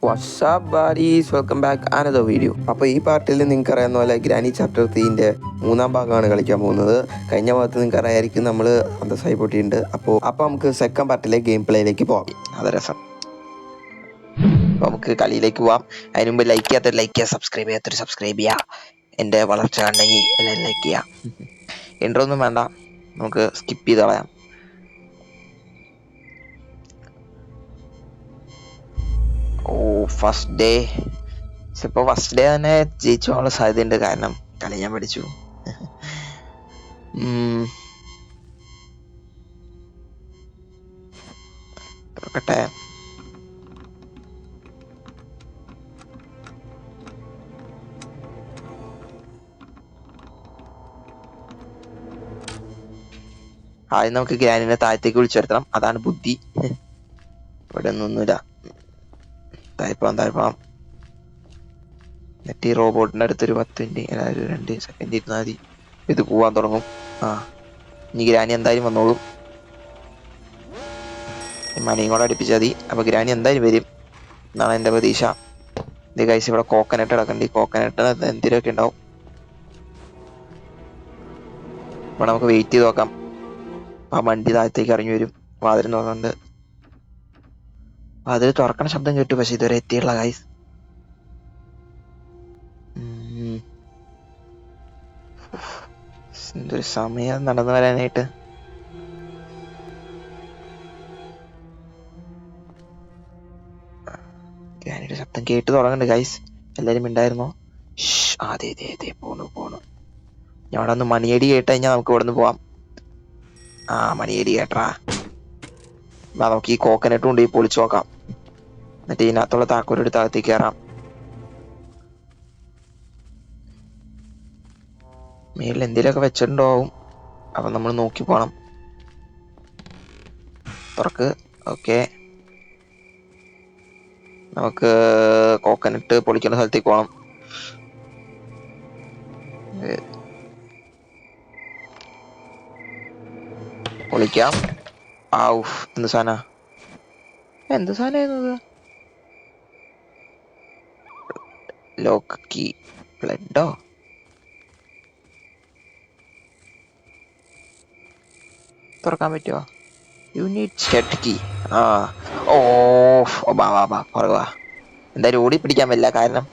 WhatsApp buddies welcome back another video. അപ്പോൾ ഈ പാർട്ടിൽ നിങ്ങൾക്ക് അറിയാവുന്ന പോലെ ഗ്രാനി ചാപ്റ്റർ 3ൻ്റെ മൂന്നാം ഭാഗമാണ് കളിക്കാൻ പോകുന്നത്. കഴിഞ്ഞ ഭാഗത്ത് നിങ്ങൾക്ക് അറിയായിരിക്കും നമ്മൾ അന്തസ്സായി പൊട്ടിയിട്ടുണ്ട്. അപ്പോൾ നമുക്ക് സെക്കൻഡ് പാർട്ടിലെ ഗെയിം പ്ലേയിലേക്ക് പോകാം. അത് രസം. അപ്പോൾ നമുക്ക് കളിയിലേക്ക് പോവാം. അതിന് മുമ്പ് ലൈക്ക് ചെയ്യാത്തൊരു ലൈക്ക് ചെയ്യുക, സബ്സ്ക്രൈബ് ചെയ്യാത്തൊരു സബ്സ്ക്രൈബ് ചെയ്യുക. എൻ്റെ വളർച്ച കണ്ടെങ്കിൽ എല്ലാവരും ലൈക്ക് ചെയ്യാം. ഇൻട്രോ ഒന്നും വേണ്ട, നമുക്ക് സ്കിപ്പ് ചെയ്ത് കളയാം. ഫസ്റ്റ് ഡേ ഇപ്പോൾ ഫസ്റ്റ് ഡേ തന്നെ ജയിച്ചു പോകാനുള്ള സാധ്യതയുണ്ട്. കാരണം കളി ഞാൻ പഠിച്ചു. തുറക്കട്ടെ. ആദ്യം നമുക്ക് ഗ്രാനിനെ താഴത്തേക്ക് വിളിച്ചു വരുത്തണം. അതാണ് ബുദ്ധി. ഇവിടെ ഒന്നുമില്ല. താഴ്പ്പാം. എന്നിട്ട് ഈ റോബോട്ടിന്റെ അടുത്തൊരു 10 മിനിറ്റ് ഒരു 2 സെക്കൻഡ് ഇരുന്നാൽ മതി. ഇത് പോവാൻ തുടങ്ങും. ഇനി ഗ്രാനി എന്തായാലും വന്നോളും. മണിയും കൂടെ അടുപ്പിച്ചാൽ മതി. അപ്പൊ ഗ്രാനി എന്തായാലും വരും എന്നാണ് എന്റെ പ്രതീക്ഷ. ഇത് കഴിച്ച് ഇവിടെ കോക്കനട്ട് കിടക്കണ്ട. ഈ കോക്കനട്ടിന് എന്തിനൊക്കെ ഉണ്ടാവും. ഇവിടെ നമുക്ക് വെയിറ്റ് ചെയ്ത് നോക്കാം. ആ വണ്ടി താഴത്തേക്ക് ഇറങ്ങി വരും. വാതിൽ നോക്കുന്നുണ്ട്. വാതിൽ തുറക്കണ ശബ്ദം കേട്ടു, പക്ഷെ ഇതുവരെ എത്തിയുള്ള ഗൈസ്. എന്തൊരു സമയം നടന്നു വരാനായിട്ട്. ഗ്രാനിയുടെ ശബ്ദം കേട്ട് തുടങ്ങുന്നുണ്ട് ഗൈസ്. എല്ലാരും ഉണ്ടായിരുന്നോ? അതെ പോണു. ഞാൻ അവിടെ ഒന്ന് മണിയടി കേട്ട് കഴിഞ്ഞാൽ നമുക്ക് ഇവിടെ നിന്ന് പോവാം. മണിയടി കേട്ടാ. നമുക്ക് ഈ കോക്കനട്ട് കൊണ്ട് പൊളിച്ചു നോക്കാം. എന്നിട്ട് ഇതിനകത്തുള്ള താക്കോലെടുത്ത് അകത്തേക്ക് കയറാം. മേളിൽ എന്തെങ്കിലുമൊക്കെ വെച്ചിട്ടുണ്ടാവും. അപ്പൊ നമ്മൾ നോക്കി പോണം. തുറക്ക്. ഓക്കെ, നമുക്ക് കോക്കനട്ട് പൊളിക്കേണ്ട സ്ഥലത്തേക്ക് പോകണം. പൊളിക്കാം. എന്ത് സാധനമായിരുന്നത്? Lock key. ബ്ലഡോ? തുറക്കാൻ പറ്റുമോ? You need stud key. പുറകുവാ. എന്തായാലും ഓടി പിടിക്കാൻ പറ്റില്ല, കാരണം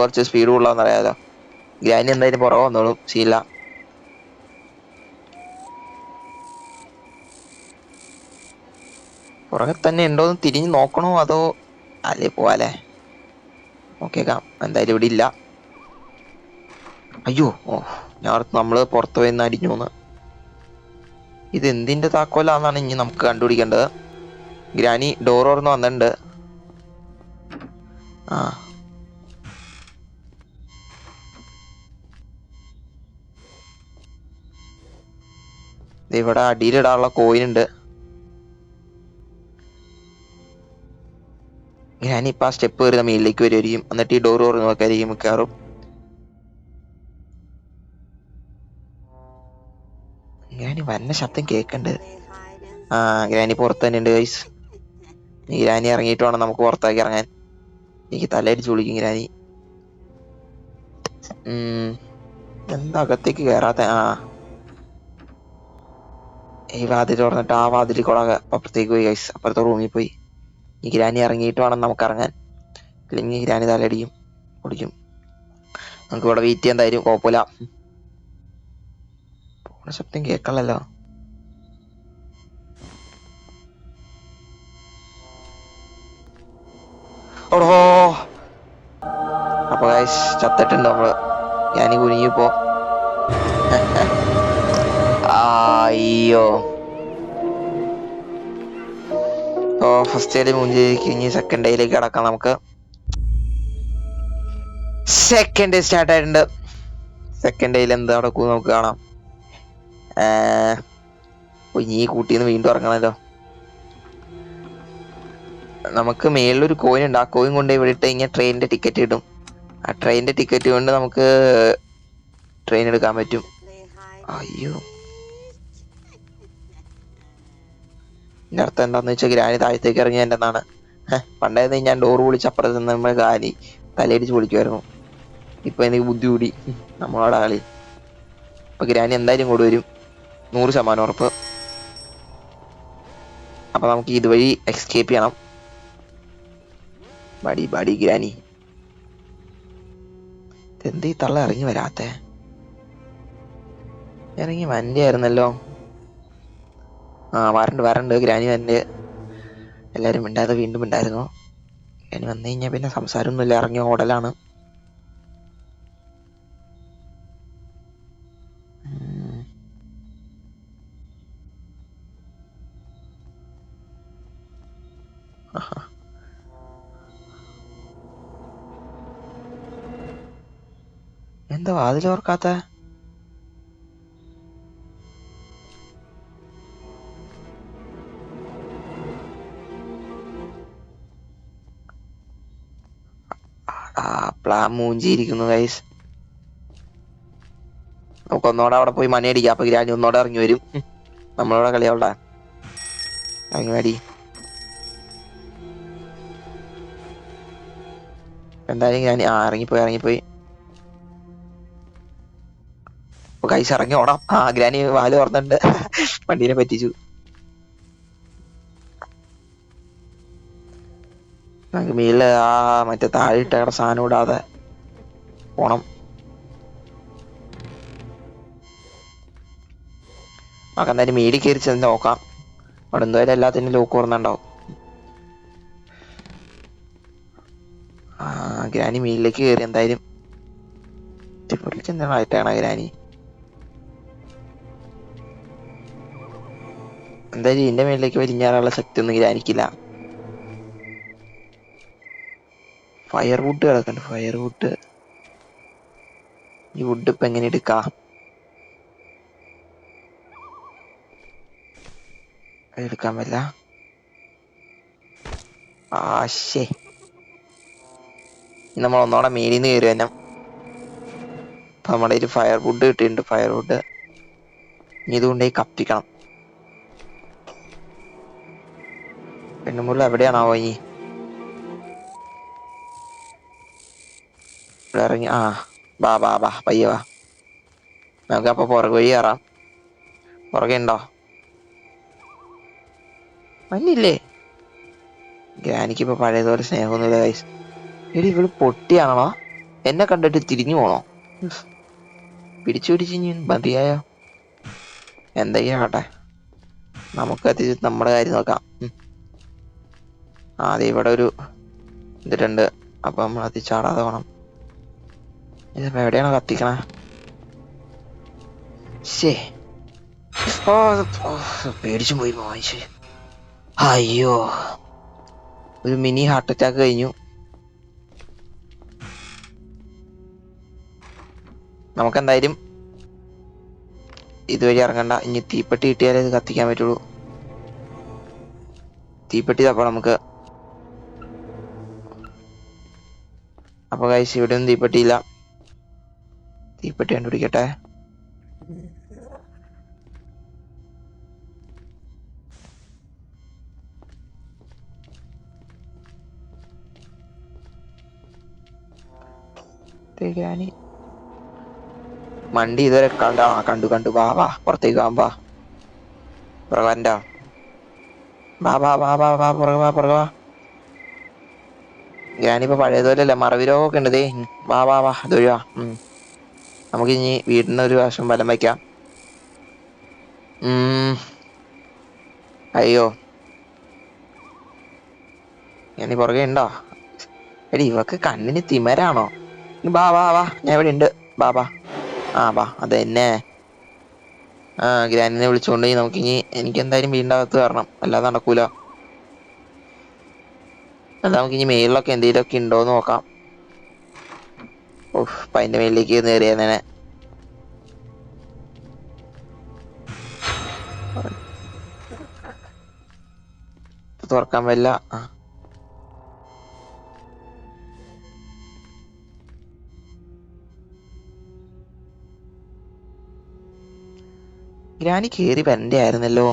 കുറച്ച് സ്പീഡ് കൂടുതലാന്ന് അറിയാലോ. ഗ്രാനി എന്തായാലും പുറകെ വന്നോളും. ശീല പുറകെ തന്നെ ഉണ്ടോന്ന് തിരിഞ്ഞ് നോക്കണോ അതോ അല്ലേ പോവാല്ലേ? നോക്കിയേക്കാം. എന്തായാലും ഇവിടെ ഇല്ല. അയ്യോ, ഞാൻ നമ്മള് പുറത്തു പോയി അടിഞ്ഞൂന്ന്. ഇത് എന്തിന്റെ താക്കോലാന്നാണ് ഇനി നമുക്ക് കണ്ടുപിടിക്കേണ്ടത്. ഗ്രാനി ഡോർ തുറന്ന് വന്നിട്ടുണ്ട്. ഇവിടെ അടിയിലിടാനുള്ള കോയിൻ ഉണ്ട്. ഗ്രാനി ഇപ്പൊ ആ സ്റ്റെപ്പ് കയറി മേലിലേക്ക് വരുമായിരിക്കും. എന്നിട്ട് ഈ ഡോർ തുറന്ന് നോക്കായിരിക്കും മിക്കവാറും. ഗ്രാനി വന്ന ശബ്ദം കേക്കണ്ട്. ഗ്രാനി പുറത്ത് തന്നെ ഉണ്ട് ഗൈസ്. ഗ്രാനി ഇറങ്ങിയിട്ട് വേണം നമുക്ക് പുറത്താക്കി ഇറങ്ങാൻ. എനിക്ക് തലയടിച്ച് വിളിക്കും ഗ്രാനി. എന്താ അകത്തേക്ക് കയറാത്ത? ഈ വാതിൽ തുറന്നിട്ട് ആ വാതിൽ കൂടെ അപ്പുറത്തേക്ക് പോയി ഗൈസ്. അപ്പുറത്തെ റൂമിൽ പോയി. ഈ ഗ്രാനി ഇറങ്ങിയിട്ട് വേണം നമുക്ക് ഇറങ്ങാൻ. അല്ലെങ്കിൽ ഗ്രാനി തലയടിക്കും, പൊടിക്കും. നമുക്ക് ഇവിടെ വെയിറ്റ് ചെയ്യാൻ തരും. കുഴപ്പമില്ല. ശബ്ദം കേക്കണല്ലോ. അപ്പൊ ഗൈസ് ചത്തിട്ടുണ്ട് നമ്മള്. ഞാൻ കുനിഞ്ഞിപ്പോ. അയ്യോ. ഫസ്റ്റ് ഡേ മുഞ്ചേക്ക് ഇനി സെക്കൻഡ് ഡേയിലേക്ക് കടക്കാം. നമുക്ക് സെക്കൻഡ് ഡേ സ്റ്റാർട്ട് ആയിട്ടുണ്ട്. സെക്കൻഡ് ഡേയിൽ എന്ത് നടക്കും നമുക്ക് കാണാം. ഇനി കൂട്ടിന്ന് വീണ്ടും ഇറങ്ങണല്ലോ. നമുക്ക് മേളിലൊരു കോയിൻ ഉണ്ട്. ആ കോയിൻ കൊണ്ട് ഇവിടെ ഇട്ട് കഴിഞ്ഞാൽ ട്രെയിനിന്റെ ടിക്കറ്റ് കിട്ടും. ആ ട്രെയിനിന്റെ ടിക്കറ്റ് കൊണ്ട് നമുക്ക് ട്രെയിൻ എടുക്കാൻ പറ്റും. അയ്യോ, ഇതിന്റെ അർത്ഥം എന്താന്ന് വെച്ചാൽ ഗ്രാനി താഴത്തേക്ക് ഇറങ്ങി എന്നാണ്. പണ്ടായിരുന്നു ഞാൻ ഡോർ പൊളിച്ചപ്പുറത്ത് നമ്മൾ കാലി തലയടിച്ച് പൊളിക്കുമായിരുന്നു. ഇപ്പൊ എനിക്ക് ബുദ്ധി കൂടി നമ്മളോട് കളി. അപ്പൊ ഗ്രാനി എന്തായാലും ഇങ്ങോട്ട് വരും, 100% ഉറപ്പ്. അപ്പൊ നമുക്ക് ഇതുവഴി എസ്കേപ്പ് ചെയ്യണം. ബടി ബടി ഗ്രാനി, എന്തീ തള്ള ഇറങ്ങി വരാത്തെ? ഇറങ്ങി വണ്ടിയായിരുന്നല്ലോ. വരണ്ട് ഗ്രാനി വരണ്ട്. എല്ലാരും മിണ്ടാതെ വീണ്ടും ഉണ്ടായിരുന്നു. ഗ്രാനി വന്നു കഴിഞ്ഞാൽ പിന്നെ സംസാരമൊന്നുമില്ല, ഇറങ്ങിയ ഓടലാണ്. എന്താ വാതിലോർക്കാത്ത? മൂഞ്ചിയിരിക്കുന്നു ഗൈസ്. നമുക്ക് ഒന്നോടെ അവിടെ പോയി മണി അടിക്കാം. അപ്പൊ ഗ്രാനി ഒന്നോടെ ഇറങ്ങി വരും. നമ്മളോടെ കളിയാവണ്ട, ഇറങ്ങി മടി. എന്തായാലും ഗ്രാനി ഇറങ്ങിപ്പോയി. അപ്പൊ ഗൈസ് ഇറങ്ങി ഓടാം. ഗ്രാനി വാല് തുറന്നിട്ടുണ്ട്. വണ്ടീനെ പറ്റിച്ചു. നമുക്ക് മേളില് മറ്റേ താഴെയിട്ട സാധനം ഇടാതെ പോണം. നമുക്ക് എന്തായാലും മേടിൽ കയറി ചെന്ന് നോക്കാം. അവിടെ എന്തായാലും എല്ലാത്തിനും ലോക്ക് തുറന്നുണ്ടാവും. ഗ്രാനി മേലിലേക്ക് കയറി. എന്തായാലും ചെന്നായിട്ടാണ് ഗ്രാനി. എന്തായാലും ഇതിന്റെ മേലിലേക്ക് വലിഞ്ഞാനുള്ള ശക്തി ഒന്നും ഗ്രാനിക്കില്ല. ഫയർ വുഡ് കിടക്കണ്ട്, ഫയർ വുഡ്. ഈ വുഡ് ഇപ്പൊ എങ്ങനെ എടുക്കാം? എടുക്കാൻ പറ്റില്ല. ആശേ, നമ്മൾ ഒന്നോടെ മേലിന്ന് കയറി തന്നെ. അപ്പൊ നമ്മുടെ ഒരു ഫയർ വുഡ് കിട്ടിയിട്ടുണ്ട്. ഫയർ വുഡ് ഇതുകൊണ്ടേ കത്തിക്കണം. പെണ്ണുമുള്ള എവിടെയാണാവോ? ഇവിടെ ഇറങ്ങി. ബാ പയ്യ വാ. നമുക്ക് അപ്പൊ പുറകു വഴി കയറാം. പുറകെ ഉണ്ടോ? മഞ്ഞില്ലേ? ഗ്രാനിക്ക് ഇപ്പൊ പഴയതുപോലെ സ്നേഹമൊന്നുമില്ല ഗൈസ്. എടി ഇവള് പൊട്ടിയാണോ? എന്നെ കണ്ടിട്ട് തിരിഞ്ഞു പോണോ? പിടിച്ചു മതിയായോ? എന്തൊക്കെയാട്ടെ, നമുക്ക് എത്തിച്ച് നമ്മുടെ കാര്യം നോക്കാം. അതെ, ഇവിടെ ഒരു ഇതിട്ടുണ്ട്. അപ്പൊ നമ്മൾ ചാടാതെ വേണം. ഇതിപ്പോ എവിടെയാണോ കത്തിക്കണേ? ശേ, പേടിച്ചും പോയി വായിച്ച്. അയ്യോ, ഒരു മിനി ഹാർട്ട് അറ്റാക്ക് കഴിഞ്ഞു. നമുക്കെന്തായാലും ഇതുവഴി ഇറങ്ങണ്ട. ഇനി തീപ്പെട്ടി കിട്ടിയാലേ ഇത് കത്തിക്കാൻ പറ്റുള്ളൂ. തീപ്പെട്ടി തപ്പ നമുക്ക്. അപ്പൊ ഗൈസ് ഇവിടെ ഒന്നും തീപ്പെട്ടിയില്ല. തീപ്പെട്ടി കണ്ടുപിടിക്കട്ടെ. മണ്ടി ഇതുവരെ കണ്ടു. വാ പുറത്തേക്ക് വാ. പുറകാരൻ്റെ പുറകെ വാ. ഞാനിപ്പോ പഴയതുപോലെയല്ല, മറവി രോഗമൊക്കെ ഉണ്ട്. വാ അതൊഴിവാ. നമുക്ക് ഇനി വീടിന് ഒരു വശം വലം വയ്ക്കാം. അയ്യോ, ഞാനീ പുറകെ ഉണ്ടോ? എടി ഇവക്ക് കണ്ണിന് തിമരാണോ? വാ ഞാൻ ഇവിടെ ഉണ്ട്. വാ അതെന്നെ. ഗ്രാനിനെ വിളിച്ചുകൊണ്ട് നമുക്കിനി എനിക്ക് എന്തായാലും വീടിൻ്റെ അകത്ത് കയറണം, അല്ലാതെ നടക്കൂല. അല്ല, നമുക്കിനി മേളിലൊക്കെ എന്തെങ്കിലുമൊക്കെ ഉണ്ടോന്ന് നോക്കാം. അപ്പൊ അതിന്റെ മേളിലേക്ക് നേറിയതന്നെ. തുറക്കാൻ പറ്റില്ല. ഗ്രാനി കേറി വരണ്ടേ ആയിരുന്നല്ലോ.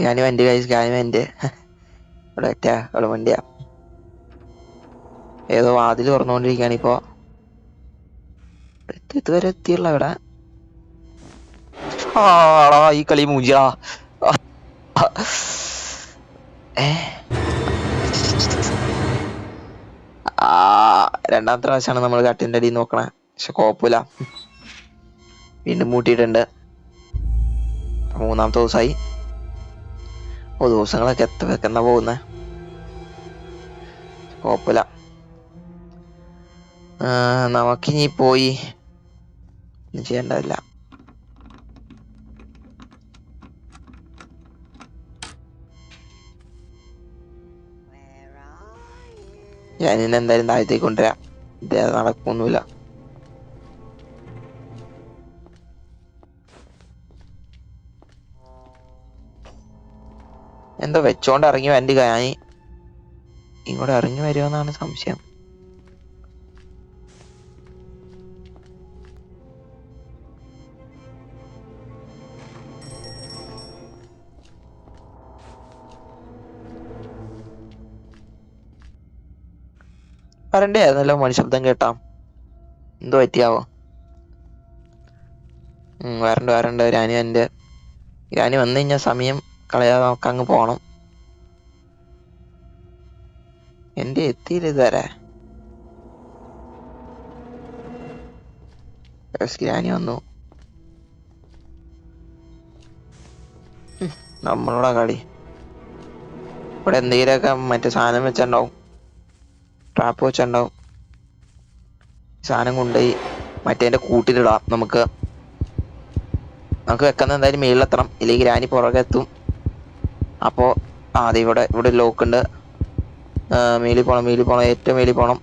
ഞാനും എൻ്റെ കൈസ് ഞാനും എൻ്റെ ഇവിടെ ഒറ്റ അവിടെ വണ്ടിയാ ഏതോ വാതിൽ തുറന്നുകൊണ്ടിരിക്കുകയാണ് ഇപ്പോ. ഇതുവരെ എത്തിയുള്ള ഇവിടെ ആടാ ഈ കളി മൂഞ്ചിയാ. രണ്ടാമത്തെ പ്രാവശ്യമാണ് നമ്മൾ കട്ടിൻ്റെ അടിയിൽ നോക്കണേ. പക്ഷെ കുഴപ്പമില്ല, വീണ്ടും മൂട്ടിയിട്ടുണ്ട്. മൂന്നാമത്തെ ദിവസമായി. ദിവസങ്ങളൊക്കെ എത്ര വെക്കുന്ന പോകുന്നേ. കുഴപ്പമില്ല, നമുക്കിനി പോയി ചെയ്യേണ്ടതില്ല. ഞാനിന്ന് എന്തായാലും താഴത്തേക്ക് കൊണ്ടുവരാം. ഇത് നടക്കൊന്നുമില്ല. എന്തോ വെച്ചോണ്ട് ഇറങ്ങി വണ്ടി ഞാൻ ഇങ്ങോട്ട് ഇറങ്ങി വരുമെന്നാണ് സംശയം. വരണ്ടേ ആയിരുന്നല്ലോ, മനുശബ്ദം കേട്ടാ. എന്തോ പറ്റിയാവോ? വരണ്ട ഗ്രാനി എൻ്റെ ഗ്രാനി വന്നു കഴിഞ്ഞാൽ സമയം കളയാതെ നമുക്ക് അങ്ങ് പോണം. എൻ്റെ എത്തിയില്ല ഇതുവരെ. ഗ്രാനി വന്നു. നമ്മളോടാ കളി. ഇവിടെ എന്തെങ്കിലുമൊക്കെ മറ്റേ സാധനം വെച്ചിട്ടുണ്ടാവും, ട്രാപ്പ് വെച്ചിട്ടുണ്ടാവും. സാധനം കൊണ്ടുപോയി മറ്റേൻ്റെ കൂട്ടിലിടാം. നമുക്ക് വെക്കുന്ന എന്തായാലും മേളിലെത്തണം, ഇല്ലെങ്കിൽ ഗ്രാനി പുറകെ എത്തും. അപ്പോൾ അതെ ഇവിടെ ലോക്ക് ഉണ്ട്. മേലിൽ പോണം, ഏറ്റവും മേലിൽ പോണം.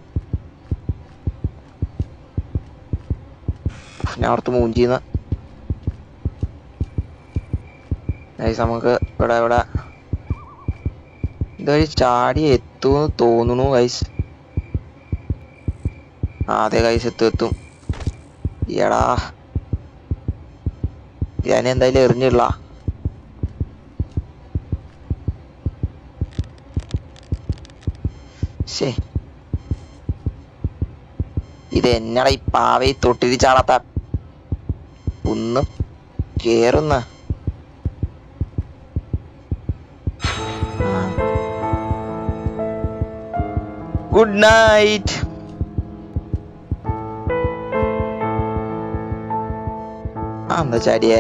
ഞാൻ ഓർത്ത് മൂഞ്ചിന്ന്. നമുക്ക് ഇവിടെ ഇതൊരു ചാടി എത്തുമെന്ന് തോന്നുന്നു ഗൈസ്. അതെ ഗൈസ്, എത്തും. എടാ ഞാൻ എന്തായാലും എറിഞ്ഞില്ല. ശേ, ഇത് എന്നടാ ഈ പാവയെ തൊട്ടിരി ചാടാത്ത ഒന്ന് കേറുന്ന. Good night. എന്താ ചാടിയേ?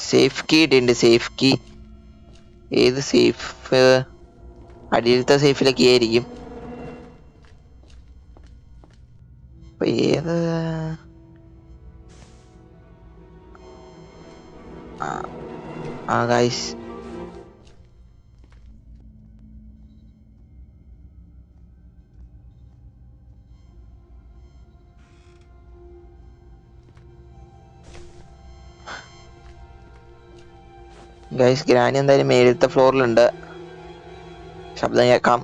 സേഫ് കീ ഇട്ടുണ്ട്. സേഫ് കീ ഏത് സേഫ്? അടിയിലത്തെ സേഫിലൊക്കെ ആയിരിക്കും. അപ്പൊ ഏത്? ഗൈസ് ഗ്രാനി എന്തായാലും മേലത്തെ ഫ്ലോറിലുണ്ട്. ശബ്ദം കേൾക്കാം.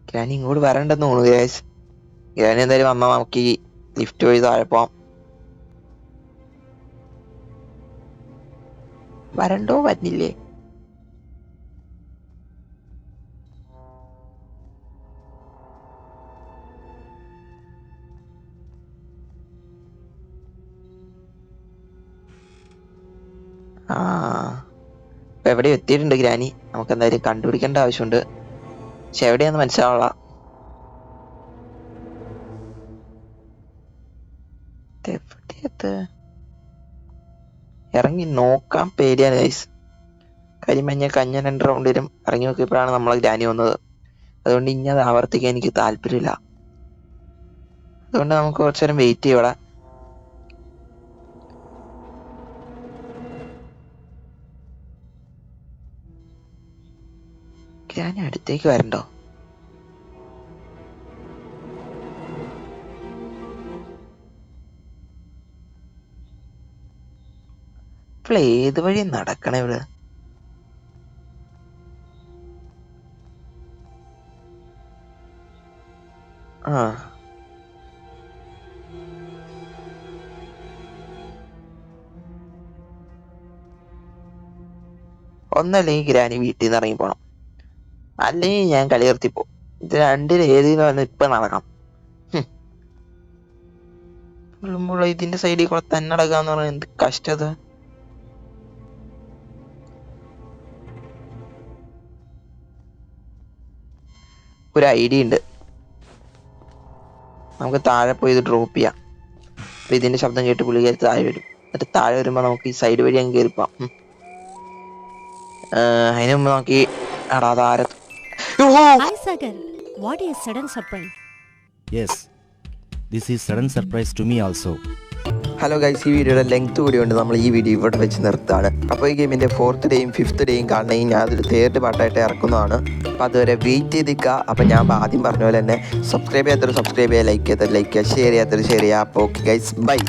ഗ്രാനി ഇങ്ങോട്ട് വരണ്ടെന്ന് തോന്നുന്നു ഗൈസ്. ഗ്രാനി എന്തായാലും വന്നാൽ നമുക്ക് ഈ ലിഫ്റ്റ് വഴി താഴെ പോവാം. വരണ്ടോ? വരുന്നില്ലേ? ഇപ്പൊ എവിടെ എത്തിയിട്ടുണ്ട് ഗ്രാനി. നമുക്ക് എന്തായാലും കണ്ടുപിടിക്കേണ്ട ആവശ്യമുണ്ട്. പക്ഷെ എവിടെയാന്ന് മനസ്സിലാവുള്ള. ഇറങ്ങി നോക്കാൻ പേടിയാണ് ഗൈസ്. കരിമഞ്ഞ കഞ്ഞ 2 റൗണ്ടിലും ഇറങ്ങി നോക്കിയപ്പോഴാണ് നമ്മളെ ഗ്രാനി വന്നത്. അതുകൊണ്ട് ഇനി അത് ആവർത്തിക്കാൻ എനിക്ക് താല്പര്യമില്ല. അതുകൊണ്ട് നമുക്ക് കുറച്ചു നേരം വെയിറ്റ് ചെയ്യും ഇവിടെ. ഗ്രാനി അടുത്തേക്ക് വരണ്ടോ? ഇപ്പോൾ ഏത് വഴി നടക്കണേ ഇവിടെ? ആ ഒന്നല്ലെങ്കിൽ ഗ്രാനി വീട്ടിൽ നിന്ന് ഇറങ്ങി പോണം, അല്ലെങ്കിൽ ഞാൻ കളി നിർത്തിപ്പോ. ഇത് രണ്ടിൽ ഏതെങ്കിലും വന്ന് ഇപ്പൊ നടക്കണം. ഇതിന്റെ സൈഡിൽ കൂടെ തന്നെ നടക്കാന്ന് പറഞ്ഞാൽ എന്ത് കഷ്ടത. ഒരു ഐഡിയ ഉണ്ട്, നമുക്ക് താഴെ പോയി ഇത് ഡ്രോപ്പ് ചെയ്യാം. അപ്പൊ ഇതിന്റെ ശബ്ദം കേട്ട് പുള്ളിക്കാരി താഴെ വരും. എന്നിട്ട് താഴെ വരുമ്പോ നമുക്ക് ഈ സൈഡ് വഴി അങ്ങ് കയറിപ്പോവാം. അതിന് മുമ്പ് നമുക്ക് ഈ താരത്ത്. Hi Sagar, what is sudden surprise? Yes, this is sudden surprise to me also. Hello guys, ഈ വീഡിയോയുടെ ലെങ്ത് കൂടിയുണ്ട്, നമ്മൾ ഈ വീഡിയോ ഇവിടെ വെച്ച് നിർത്താണ്. അപ്പോൾ ഈ ഗെയിമിൻ്റെ 4th ഡേയും 5th ഡേയും കാണണമെങ്കിൽ ഞാൻ അതൊരു 3rd പാർട്ടായിട്ട് ഇറക്കുന്നതാണ്. അപ്പോൾ അതുവരെ വെയിറ്റ് ചെയ്തിരിക്കുക. അപ്പോൾ ഞാൻ ആദ്യം പറഞ്ഞ പോലെ തന്നെ സബ്സ്ക്രൈബ് ചെയ്യാത്തൊരു സബ്സ്ക്രൈബ് ചെയ്യുക, ലൈക്ക് ചെയ്യാത്തൊരു ലൈക്ക് ചെയ്യുക, ഷെയർ ചെയ്യാത്തൊരു ഷെയർ ചെയ്യുക. അപ്പോൾ ഓക്കെ ഗൈസ്, ബൈ.